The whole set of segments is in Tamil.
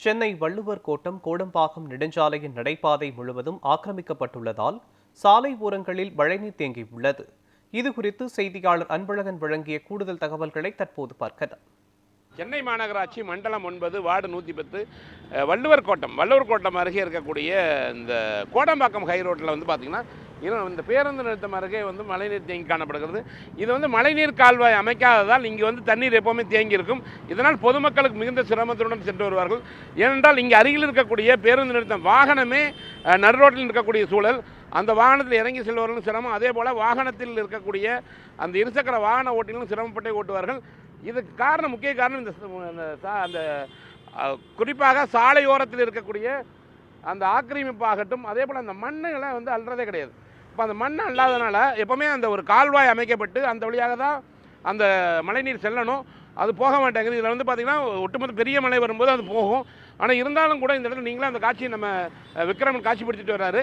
சென்னை வள்ளுவர் கோட்டம் கோடம்பாக்கம் நெடுஞ்சாலையின் நடைபாதை முழுவதும் ஆக்கிரமிக்கப்பட்டுள்ளதால் சாலை ஓரங்களில் மழைநீர் தேங்கியுள்ளது. இதுகுறித்து செய்தியாளர் அன்பழகன் வழங்கிய கூடுதல் தகவல்களை தற்போது பார்க்கலாம். சென்னை மாநகராட்சி மண்டலம் 9 வார்டு 110 வள்ளுவர் கோட்டம் அருகே இருக்கக்கூடிய இந்த கோடம்பாக்கம் ஹை ரோட்டில் பார்த்தீங்கன்னா இந்த பேருந்து நிறுத்தம் அருகே மழைநீர் தேங்கி காணப்படுகிறது. இது மழைநீர் கால்வாய் அமைக்காததால் இங்கே தண்ணீர் எப்போவுமே தேங்கி இருக்கும். இதனால் பொதுமக்களுக்கு மிகுந்த சிரமத்துடன் சென்று வருவார்கள். ஏனென்றால் இங்கே அருகில் இருக்கக்கூடிய பேருந்து நிறுத்தம் வாகனமே நடுரோட்டில் இருக்கக்கூடிய சூழல். அந்த வாகனத்தில் இறங்கி செல்வர்களும் சிரமம், அதே போல் வாகனத்தில் இருக்கக்கூடிய அந்த இருசக்கர வாகன ஓட்டிலும் சிரமப்பட்டே ஓட்டுவார்கள். இதுக்கு காரணம், முக்கிய காரணம் அந்த குறிப்பாக சாலையோரத்தில் இருக்கக்கூடிய அந்த ஆக்கிரமிப்பாகட்டும், அதே போல் அந்த மண்ணுகளை அள்ளுறதே கிடையாது. இப்போ அந்த மண் அல்லாதனால எப்போவுமே அந்த ஒரு கால்வாய் அமைக்கப்பட்டு அந்த வழியாக தான் அந்த மழைநீர் செல்லணும். அது போக மாட்டேங்குது. இதில் பார்த்திங்கன்னா ஒட்டுமொத்த பெரிய மழை வரும்போது அது போகும். ஆனால் இருந்தாலும் கூட இந்த இடத்துல நீங்களும் அந்த காட்சியை நம்ம விக்ரமன் காட்சிப்படுத்திட்டு வர்றாரு.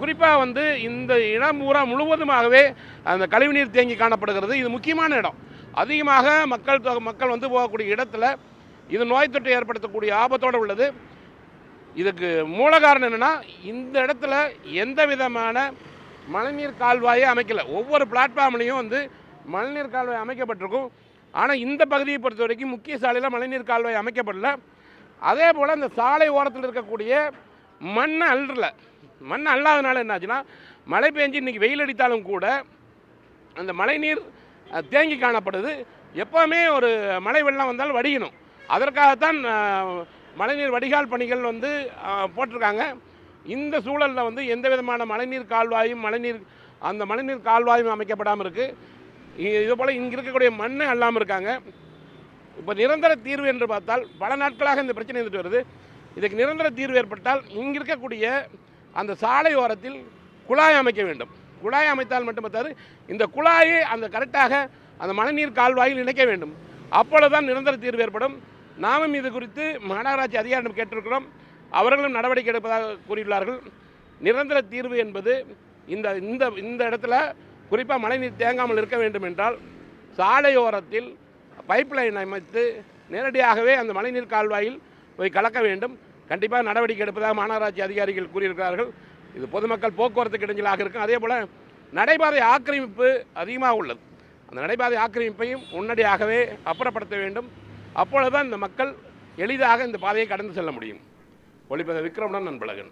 குறிப்பாக இந்த இடம் பூரா முழுவதுமாகவே அந்த கழிவுநீர் தேங்கி காணப்படுகிறது. இது முக்கியமான இடம். அதிகமாக மக்கள் போகக்கூடிய இடத்துல இது நோய் தொற்று ஏற்படுத்தக்கூடிய ஆபத்தோடு உள்ளது. இதுக்கு மூல காரணம் என்னென்னா, இந்த இடத்துல எந்த விதமான மழைநீர் கால்வாயை அமைக்கலை. ஒவ்வொரு பிளாட்ஃபார்ம்லேயும் மழைநீர் கால்வாய் அமைக்கப்பட்டிருக்கும். ஆனால் இந்த பகுதியை பொறுத்த வரைக்கும் முக்கிய சாலையில் மழைநீர் கால்வாய் அமைக்கப்படல. அதே போல் அந்த சாலை ஓரத்தில் இருக்கக்கூடிய மண்ணை அல்லாதனால என்னாச்சுன்னா, மழை பெஞ்சு இன்றைக்கி வெயில் அடித்தாலும் கூட அந்த மழைநீர் தேங்கி காணப்படுது. எப்போவுமே ஒரு மழை வெள்ளம் வந்தால் வடியணும். அதற்காகத்தான் மழைநீர் வடிகால் பணிகள் போட்டிருக்காங்க. இந்த சூழலில் எந்த விதமான மழைநீர் கால்வாயும் அமைக்கப்படாமல் இருக்குது. இதுபோல் இங்கே இருக்கக்கூடிய மண்ணை அல்லாமல் இருக்காங்க. இப்போ நிரந்தர தீர்வு என்று பார்த்தால் பல நாட்களாக இந்த பிரச்சனை இருந்துட்டு வருது. இதுக்கு நிரந்தர தீர்வு ஏற்பட்டால் இங்கே இருக்கக்கூடிய அந்த சாலை ஓரத்தில் குழாய் அமைக்க வேண்டும். குழாய் அமைத்தால் மட்டும் பார்த்தாரு, இந்த குழாயை கரெக்டாக அந்த மழைநீர் கால்வாயில் இணைக்க வேண்டும். அப்பொழுதுதான் நிரந்தர தீர்வு ஏற்படும். நாமும் இது குறித்து மாநகராட்சி அதிகாரிடம் கேட்டிருக்கிறோம். அவர்களும் நடவடிக்கை எடுப்பதாக கூறியுள்ளார்கள். நிரந்தர தீர்வு என்பது இந்த இடத்துல குறிப்பாக மழைநீர் தேங்காமல் இருக்க வேண்டும் என்றால் சாலையோரத்தில் பைப்லைன் அமைத்து நேரடியாகவே அந்த மழைநீர் கால்வாயில் போய் கலக்க வேண்டும். கண்டிப்பாக நடவடிக்கை எடுப்பதாக மாநகராட்சி அதிகாரிகள் கூறியிருக்கிறார்கள். இது பொதுமக்கள் போக்குவரத்துக்கு இடைஞ்சலாக இருக்கும். அதே போல் நடைபாதை ஆக்கிரமிப்பு அதிகமாக உள்ளது. அந்த நடைபாதை ஆக்கிரமிப்பையும் உடனடியாகவே அப்புறப்படுத்த வேண்டும். அப்பொழுதுதான் இந்த மக்கள் எளிதாக இந்த பாதையை கடந்து செல்ல முடியும். ஒளிப்பதிவு விக்ரமன், அன்பழகன்.